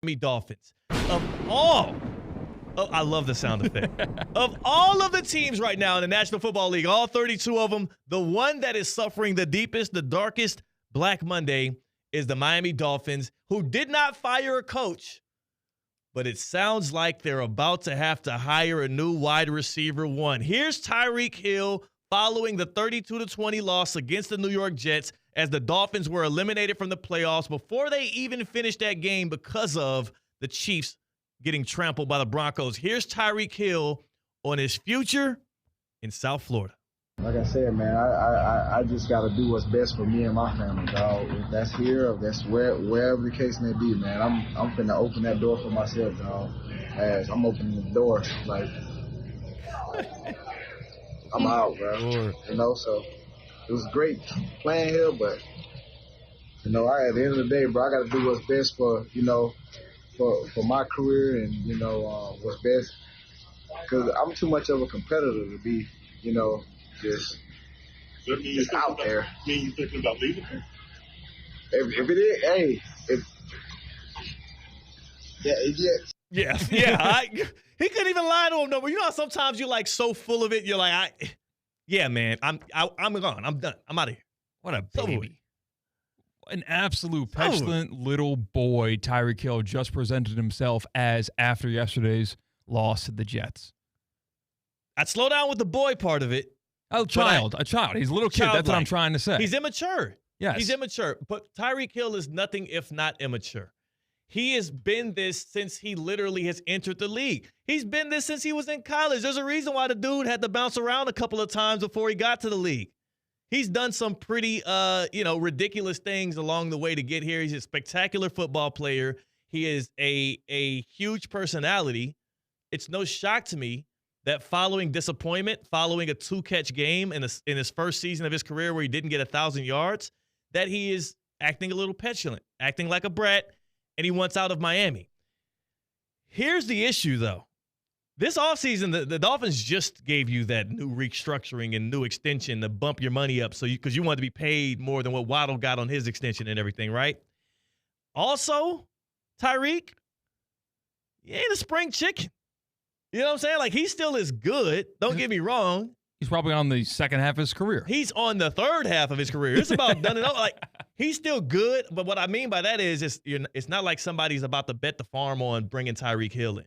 Miami Dolphins. I love the sound effect. Of all of the teams right now in the National Football League, all 32 of them, the one that is suffering the deepest, the darkest Black Monday is the Miami Dolphins, who did not fire a coach, but it sounds like they're about to have to hire a new wide receiver one. Here's Tyreek Hill following the 32-20 loss against the New York Jets as the Dolphins were eliminated from the playoffs before they even finished that game because of the Chiefs getting trampled by the Broncos. Here's Tyreek Hill on his future in South Florida. Like I said, man, I just got to do what's best for me and my family, dog. If that's here, if that's wherever the case may be, man, I'm finna open that door for myself, dog. As I'm opening the door, like, I'm out, bro. You know, so it was great playing here, but, you know, at the end of the day, bro, I got to do what's best for, you know, for my career and, you know, what's best. Because I'm too much of a competitor to be, you know, just out there. Mean you thinking about leaving here? If it is, hey, He couldn't even lie to him no more. You know how sometimes you're like so full of it, you're like, yeah, man, I'm gone. I'm done. I'm out of here. What a baby. An absolute petulant little boy Tyreek Hill just presented himself as after yesterday's loss to the Jets. I'd slow down with the boy part of it. A child. He's a little kid. That's what I'm trying to say. He's immature. Yes. He's immature. But Tyreek Hill is nothing if not immature. He has been this since he literally has entered the league. He's been this since he was in college. There's a reason why the dude had to bounce around a couple of times before he got to the league. He's done some pretty, ridiculous things along the way to get here. He's a spectacular football player. He is a huge personality. It's no shock to me that following disappointment, following a 2-catch game in his first season of his career where he didn't get 1,000 yards, that he is acting a little petulant, acting like a brat, and he wants out of Miami. Here's the issue, though. This offseason, the Dolphins just gave you that new restructuring and new extension to bump your money up because you wanted to be paid more than what Waddle got on his extension and everything, right? Also, Tyreek, he ain't a spring chicken. You know what I'm saying? Like, he still is good. Don't get me wrong. He's probably on the second half of his career. He's on the third half of his career. It's about done and over. Like, he's still good, but what I mean by that is it's not like somebody's about to bet the farm on bringing Tyreek Hill in.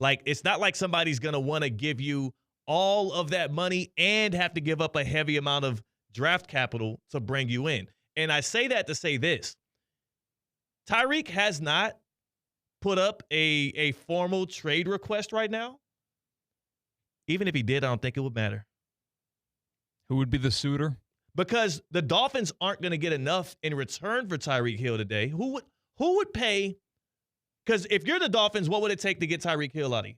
Like, it's not like somebody's going to want to give you all of that money and have to give up a heavy amount of draft capital to bring you in. And I say that to say this. Tyreek has not put up a formal trade request right now. Even if he did, I don't think it would matter. Who would be the suitor? Because the Dolphins aren't going to get enough in return for Tyreek Hill today. Who would pay? Because if you're the Dolphins, what would it take to get Tyreek Hill out of you?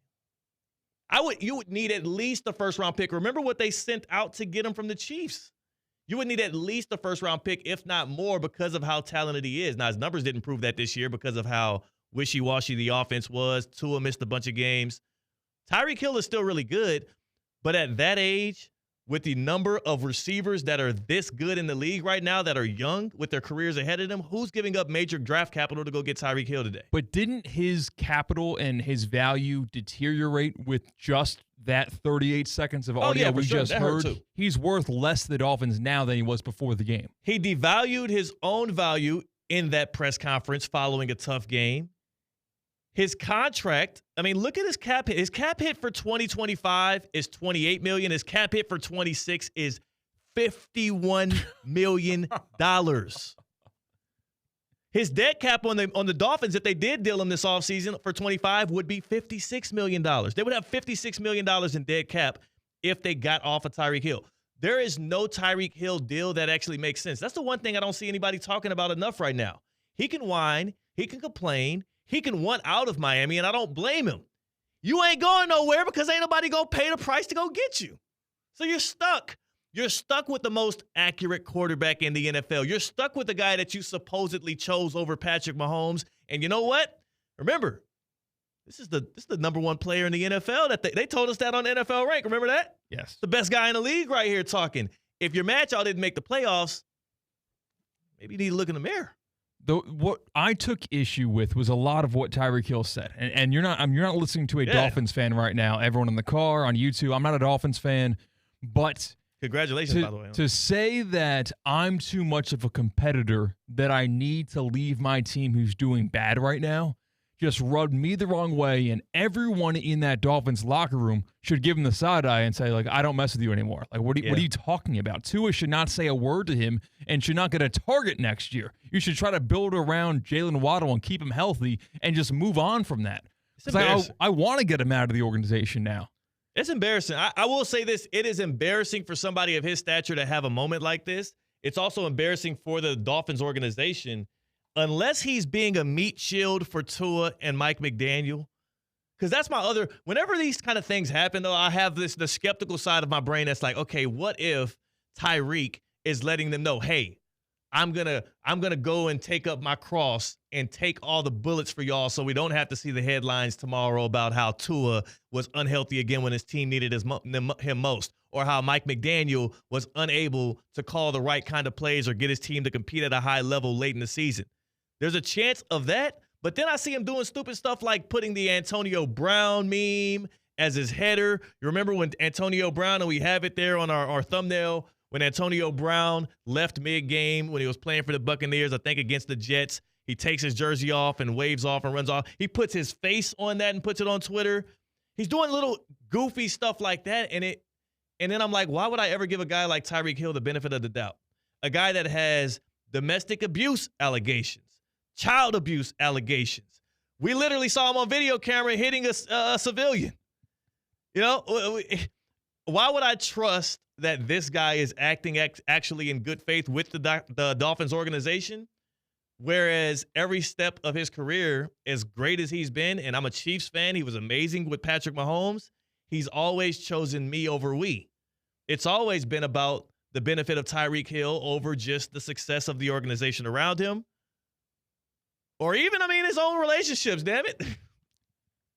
You would need at least a first-round pick. Remember what they sent out to get him from the Chiefs. You would need at least a first-round pick, if not more, because of how talented he is. Now, his numbers didn't prove that this year because of how wishy-washy the offense was. Tua missed a bunch of games. Tyreek Hill is still really good, but at that age, with the number of receivers that are this good in the league right now that are young with their careers ahead of them, who's giving up major draft capital to go get Tyreek Hill today? But didn't his capital and his value deteriorate with just that 38 seconds of audio we just heard? He's worth less to the Dolphins now than he was before the game. He devalued his own value in that press conference following a tough game. His contract, I mean, look at his cap hit. His cap hit for 2025 is $28 million. His cap hit for 26 is $51 million. His dead cap on the Dolphins, if they did deal him this offseason for 25, would be $56 million. They would have $56 million in dead cap if they got off of Tyreek Hill. There is no Tyreek Hill deal that actually makes sense. That's the one thing I don't see anybody talking about enough right now. He can whine. He can complain. He can want out of Miami, and I don't blame him. You ain't going nowhere because ain't nobody going to pay the price to go get you. So you're stuck. You're stuck with the most accurate quarterback in the NFL. You're stuck with the guy that you supposedly chose over Patrick Mahomes. And you know what? Remember, this is the number one player in the NFL. That they told us that on NFL Rank. Remember that? Yes. The best guy in the league right here talking. If your match y'all didn't make the playoffs, maybe you need to look in the mirror. What I took issue with was a lot of what Tyreek Hill said, and you're not listening to a Dolphins fan right now. Everyone in the car, on YouTube, I'm not a Dolphins fan, but congratulations, by the way. To say that I'm too much of a competitor, that I need to leave my team who's doing bad right now, just rubbed me the wrong way, and everyone in that Dolphins locker room should give him the side eye and say, like, I don't mess with you anymore. Like, what are you talking about? Tua should not say a word to him and should not get a target next year. You should try to build around Jalen Waddle and keep him healthy and just move on from that. I want to get him out of the organization now. It's embarrassing. I will say this. It is embarrassing for somebody of his stature to have a moment like this. It's also embarrassing for the Dolphins organization, unless he's being a meat shield for Tua and Mike McDaniel. Because that's my other – whenever these kind of things happen, though, I have the skeptical side of my brain that's like, okay, what if Tyreek is letting them know, hey, I'm gonna go and take up my cross and take all the bullets for y'all so we don't have to see the headlines tomorrow about how Tua was unhealthy again when his team needed him most, or how Mike McDaniel was unable to call the right kind of plays or get his team to compete at a high level late in the season. There's a chance of that, but then I see him doing stupid stuff like putting the Antonio Brown meme as his header. You remember when Antonio Brown, and we have it there on our thumbnail, when Antonio Brown left mid-game when he was playing for the Buccaneers, I think against the Jets, he takes his jersey off and waves off and runs off. He puts his face on that and puts it on Twitter. He's doing little goofy stuff like that, and then I'm like, why would I ever give a guy like Tyreek Hill the benefit of the doubt? A guy that has domestic abuse allegations, child abuse allegations. We literally saw him on video camera hitting a civilian. You know, why would I trust that this guy is acting actually in good faith with the Dolphins organization, whereas every step of his career, as great as he's been, and I'm a Chiefs fan, he was amazing with Patrick Mahomes, he's always chosen me over we. It's always been about the benefit of Tyreek Hill over just the success of the organization around him, or even, his own relationships, damn it.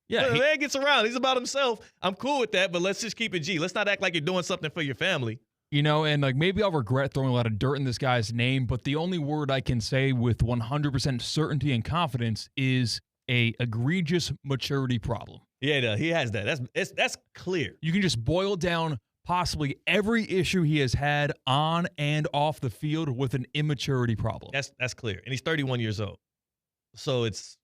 Yeah, the man gets around. He's about himself. I'm cool with that, but let's just keep it G. Let's not act like you're doing something for your family. You know, and like maybe I'll regret throwing a lot of dirt in this guy's name, but the only word I can say with 100% certainty and confidence is a egregious maturity problem. Yeah, he has that. That's clear. You can just boil down possibly every issue he has had on and off the field with an immaturity problem. That's clear. And he's 31 years old. So it's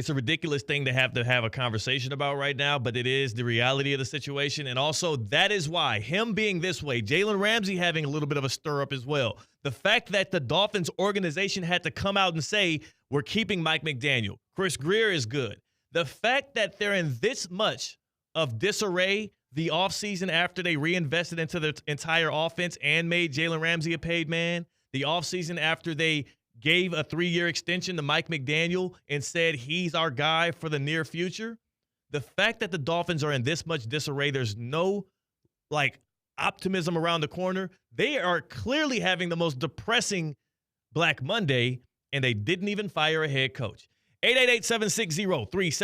a ridiculous thing to have a conversation about right now, but it is the reality of the situation. And also, that is why him being this way, Jalen Ramsey having a little bit of a stir-up as well. The fact that the Dolphins organization had to come out and say, we're keeping Mike McDaniel. Chris Greer is good. The fact that they're in this much of disarray the offseason after they reinvested into their entire offense and made Jalen Ramsey a paid man, the offseason after they gave a 3-year extension to Mike McDaniel and said he's our guy for the near future. The fact that the Dolphins are in this much disarray, there's no optimism around the corner. They are clearly having the most depressing Black Monday, and they didn't even fire a head coach. 888-760-3776.